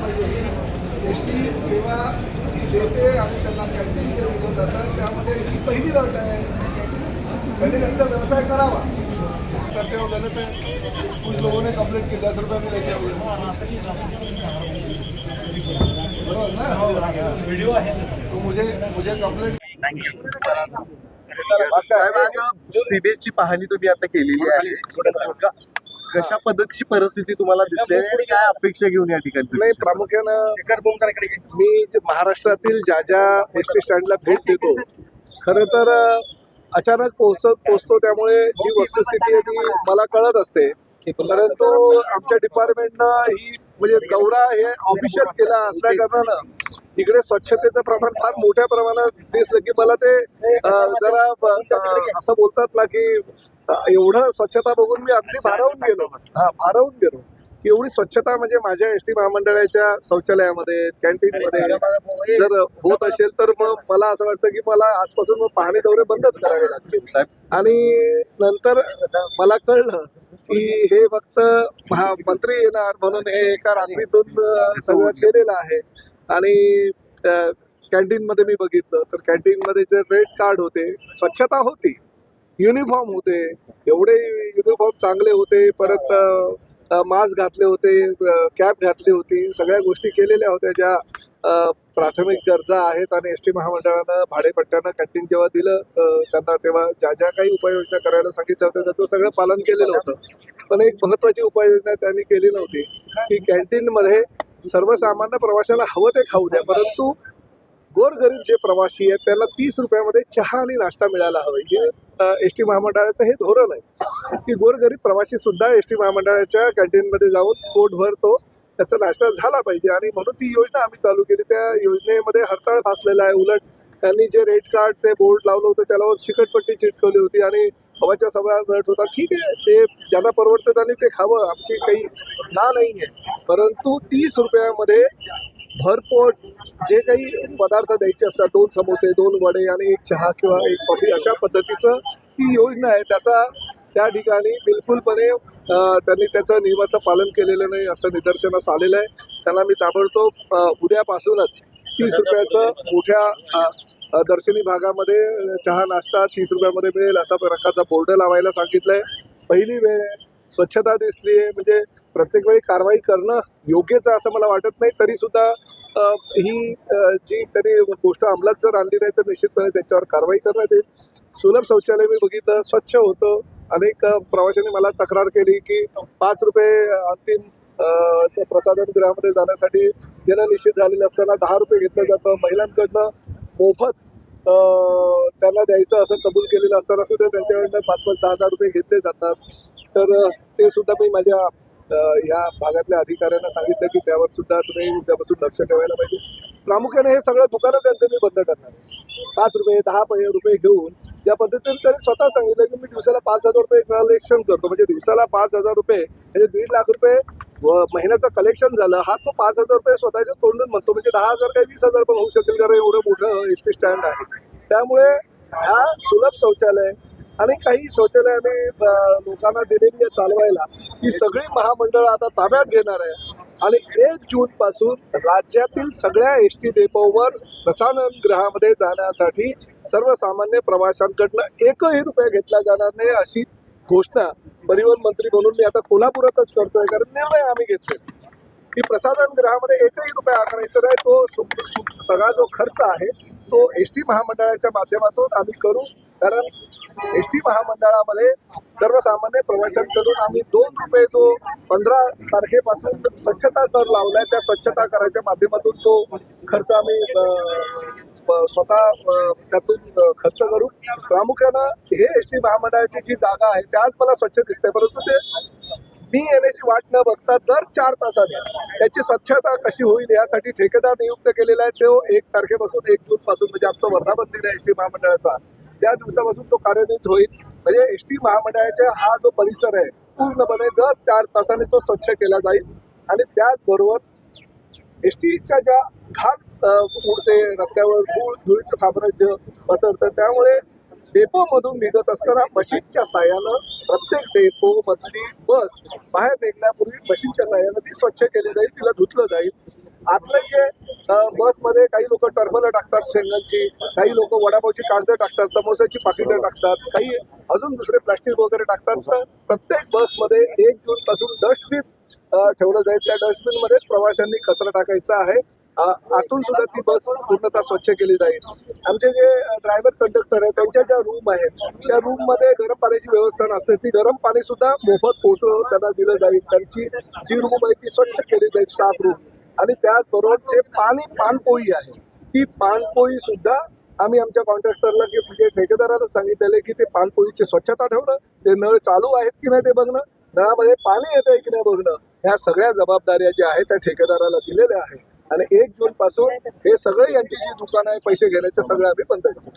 पाहिजे. S T सेवा जी देते आणि त्यांना कॅन्टीन जे दिलं जातं त्यामध्ये ही पहिली लढ आहे. त्यांनी त्यांचा व्यवसाय करावा. करते हो गलत है. कुछ लोगों ने कंप्लेंट की 10 रुपये में लेके हुए बरोबर ना. वीडियो आहे तो मुझे कंप्लेंट. सीबीएसची पाहणी तुम्ही आता केलेली आहे. कशा पद्धतीची परिस्थिती तुम्हाला दिसली आहे आणि काय अपेक्षा घेऊन या ठिकाणी? नाही, प्रामुख्यानं मी महाराष्ट्रातील ज्या एस टी स्टँडला भेट देतो खरं तर अचानक पोहोचतो त्यामुळे जी वस्तुस्थिती आहे ती मला कळत असते. परंतु आमच्या डिपार्टमेंटनं ही म्हणजे दौरा हे ऑफिशियल केला असल्या कारणानं इकडे स्वच्छतेचं प्रमाण फार मोठ्या प्रमाणात दिसलं की मला ते जरा असं बोलतात ना की एवढं स्वच्छता बघून मी अगदी भारावून गेलो की एवढी स्वच्छता म्हणजे माझ्या एस टी महामंडळाच्या शौचालयामध्ये कॅन्टीनमध्ये जर होत असेल तर मग मला असं वाटतं की मला आजपासून मग पाहणी दौरे बंदच करावे लागतील. आणि नंतर मला कळलं की हे फक्त मंत्री येणार म्हणून हे एका रात्रीतून सगळं केलेलं आहे. आणि कॅन्टीनमध्ये मी बघितलं तर कॅन्टीनमध्ये जे रेड कार्ड होते, स्वच्छता होती, युनिफॉर्म होते, एवढे युनिफॉर्म चांगले होते, परत मास्क घातले होते, कॅप घातली होती, सगळ्या गोष्टी केलेल्या होत्या ज्या प्राथमिक गरजा आहेत. आणि एस टी महामंडळानं भाडेपट्ट्यानं कॅन्टीन जेव्हा दिलं त्यांना तेव्हा ज्या काही उपाययोजना करायला सांगितलं होतं त्याचं सगळं पालन केलेलं होतं. पण एक महत्त्वाची उपाययोजना त्यांनी केली नव्हती की कॅन्टीनमध्ये सर्वसामान्य प्रवाशाला हवं ते खाऊ द्या, परंतु गोरगरीब जे प्रवासी आहेत त्याला 30 रुपयामध्ये चहा आणि नाश्ता मिळायला हवा. हे एस टी महामंडळाचं हे धोरण आहे की गोरगरीब प्रवासी सुद्धा एस टी महामंडळाच्या कॅन्टीनमध्ये जाऊन पोटभर तो त्याचा नाश्ता झाला पाहिजे. आणि म्हणून ती योजना आम्ही चालू केली. त्या योजनेमध्ये हरताळ फासलेला आहे. उलट त्यांनी जे रेड कार्ड ते बोर्ड लावलं होतं त्याला चिकटपट्टी चिटकवली होती आणि हवाच्या सभा मिळत होता. ठीक आहे, ते ज्यांना परवडतं त्यांनी ते खावं, आमची काही ना नाही आहे. परंतु 30 रुपयामध्ये भरपोट जे काही पदार्थ द्यायचे असतात, 2 समोसे, 2 वडे आणि 1 चहा किंवा 1 कॉफी, अशा पद्धतीचं ही योजना आहे. त्याचा त्या ठिकाणी बिलकुलपणे त्यांनी त्याचं नियमाचं पालन केलेलं नाही असं निदर्शनास आलेलं आहे. त्यांना मी ताबडतोब उद्यापासूनच 30 रुपयाचं मोठ्या दर्शनी भागामध्ये चहा नाश्ता 30 रुपयामध्ये मिळेल असा प्रकारचा बोर्ड लावायला सांगितलंय. पहिली वेळ आहे, स्वच्छता दिसली आहे, म्हणजे प्रत्येक वेळी कारवाई करणं योग्यच आहे असं मला वाटत नाही. तरीसुद्धा ही जी त्यांनी गोष्ट अंमलात जर आणली नाही तर निश्चितपणे त्याच्यावर कारवाई करण्यात येईल. सुलभ शौचालय मी बघितलं, स्वच्छ होतं. अनेक प्रवाशांनी मला तक्रार केली की 5 रुपये अंतिम प्रसाधन गृहामध्ये जाण्यासाठी देणं निश्चित झालेलं असताना 10 रुपये घेतलं जातं. महिलांकडनं मोफत त्यांना द्यायचं असं कबूल केलेलं असताना सुद्धा त्यांच्याकडनं 5-10 रुपये घेतले जातात. तर ते सुद्धा मी माझ्या ह्या भागातल्या अधिकाऱ्यांना सांगितलं की त्यावर सुद्धा तुम्ही उद्यापासून लक्ष ठेवायला पाहिजे. प्रामुख्याने हे सगळं दुकानं त्यांचं मी बंद करणार आहे. 5 रुपये 10 रुपये घेऊन ज्या पद्धतीने त्यांनी स्वतः सांगितलं की मी दिवसाला 5,000 रुपये कलेक्शन करतो, म्हणजे दिवसाला 5,000 रुपये म्हणजे 1.5 लाख रुपये महिन्याचं कलेक्शन झालं. हा तो 5,000 रुपये स्वतःच्या तोंडून म्हणतो, म्हणजे 10,000 काही 20,000 पण होऊ शकेल कारण एवढं मोठं एस टी स्टँड आहे. त्यामुळे ह्या सुलभ शौचालय आणि काही शौचालय आम्ही लोकांना दिलेली आहे चालवायला, ही सगळी महामंडळं आता ताब्यात घेणार आहे. आणि 1 जूनपासून राज्यातील सगळ्या एस टी डेपोवर प्रसाधन गृहामध्ये जाण्यासाठी सर्वसामान्य प्रवाशांकडनं 1ही रुपया घेतला जाणार नाही अशी घोषणा परिवहन मंत्री म्हणून मी आता कोल्हापुरातच करतोय. कारण निर्णय आम्ही घेतले की प्रसाधन गृहामध्ये 1ही रुपया आकारायचा नाही. तो सगळा जो खर्च आहे तो एस टी महामंडळाच्या माध्यमातून आम्ही करू. कारण एस टी महामंडळामध्ये सर्वसामान्य प्रवाशांकडून आम्ही 2 रुपये जो 15 तारखेपासून स्वच्छता कर लावलाय त्या स्वच्छता कराच्या माध्यमातून तो खर्च आम्ही स्वतः त्यातून खर्च करू. प्रामुख्यानं हे एस टी महामंडळाची जी जागा आहे त्याच मला स्वच्छ दिसते, परंतु ते मी येण्याची वाट न बघता दर 4 तासाने त्याची स्वच्छता कशी होईल यासाठी ठेकेदार नियुक्त केलेला आहे. तो 1 तारखेपासून 1 जूनपासून म्हणजे आमचा वर्धापन दिन आहे एस टी महामंडळाचा, त्या दिवसापासून तो कार्यान्वित होईल. म्हणजे एस टी महामंडळाचा हा जो परिसर आहे पूर्णपणे दर 4 तासाने तो स्वच्छ केला जाईल. आणि त्याचबरोबर एस टीच्या ज्या घाण उडते रस्त्यावर धुळीचं साम्राज्य पसरतं, त्यामुळे डेपोमधून निघत असताना मशीनच्या साह्यानं प्रत्येक डेपो मधली बस बाहेर निघण्यापूर्वी मशीनच्या साह्यानं ती स्वच्छ केली जाईल, तिला धुतलं जाईल. आतलं जे बसमध्ये काही लोक टरफलं टाकतात शेंगांची, काही लोक वडापावची कागदं टाकतात, समोसाची पाकिटं टाकतात, काही अजून दुसरे प्लास्टिक वगैरे टाकतात. तर प्रत्येक बसमध्ये 1 जून पासून डस्टबिन ठेवलं जाईल. त्या डस्टबिन मध्येच प्रवाशांनी कचरा टाकायचा आहे. आतून सुद्धा ती बस पूर्णतः स्वच्छ केली जाईल. आमचे जे ड्रायव्हर कंडक्टर आहेत त्यांच्या ज्या रूम आहेत त्या रूम मध्ये गरम पाण्याची व्यवस्था नसते. ती गरम पाणी सुद्धा मोफत पोहोचवून त्यांना दिलं जाईल. त्यांची जी रूम आहे ती स्वच्छ केली जाईल, स्टाफ रूम. आणि त्याचबरोबर जे पानपोई आहे ती पानपोई सुद्धा आम्ही आमच्या कॉन्ट्रॅक्टरला म्हणजे ठेकेदाराला सांगितलेले की ते पानपोईची स्वच्छता ठेवणं, ते नळ चालू आहेत की नाही ते बघणं, नळामध्ये पाणी येतंय की नाही बघणं, ह्या सगळ्या जबाबदाऱ्या ज्या आहेत त्या ठेकेदाराला दिलेल्या आहेत. आणि 1 जून पासून हे सगळे यांची जी दुकान आहे पैसे घेण्याचे सगळे आम्ही बंद करू.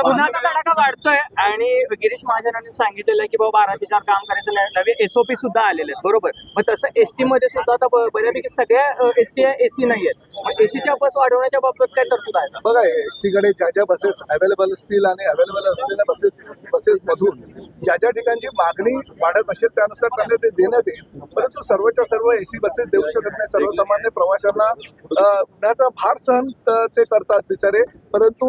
गुन्ह्याचा तडाखा वाढतोय आणि गिरीश महाजनांनी सांगितलेलं की बाबा 12 ते 4 काम करायचं नवे SOP सुद्धा आलेले आहेत, बरोबर. मग तसं एसटी मध्ये सुद्धा आता बऱ्यापैकी सगळ्या एसटी AC नाही आहेत. मग एसीच्या बस वाढवण्याच्या बाबतीत काय तरतूद आहे का? बघा, एसटी कडे ज्या ज्या बसेस अवेलेबल असतील आणि अवेलेबल असलेल्या बसेस मधून ज्या ज्या ठिकाणची मागणी वाढत असेल त्यानुसार त्यांना ते देण्यात येईल. परंतु सर्वच्या सर्व AC बसेस देऊ शकत नाही. सर्वसामान्य प्रवाशांना उन्हाचा भार सहन ते करतात बिचारे, परंतु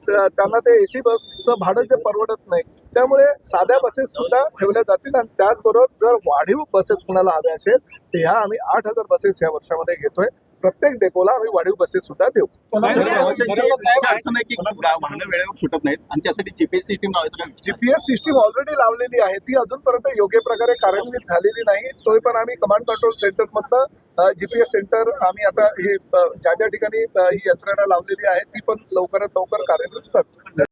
त्यांना ते AC बसचं भाडं ते परवडत नाही. त्यामुळे साध्या बसेस सुद्धा ठेवल्या जातील. आणि त्याचबरोबर जर वाढीव बसेस कुणाला हव्या असेल तर ह्या आम्ही 8,000 बसेस या वर्षामध्ये घेतोय. प्रत्येक डेपोला आम्ही वाढीव बसेस सुद्धा देऊ. अडचण आहे की वाहनं वेळेवर सुटत नाहीत आणि त्यासाठी GPS सिस्टीम लावायचं. GPS सिस्टीम ऑलरेडी लावलेली आहे, ती अजूनपर्यंत योग्य प्रकारे कार्यान्वित झालेली नाही. तो पण आम्ही कमांड कंट्रोल सेंटर मधनं GPS सेंटर आम्ही आता हे ज्या ज्या ठिकाणी ही यंत्रणा लावलेली आहे ती पण लवकरात लवकर कार्यान्वित करतो.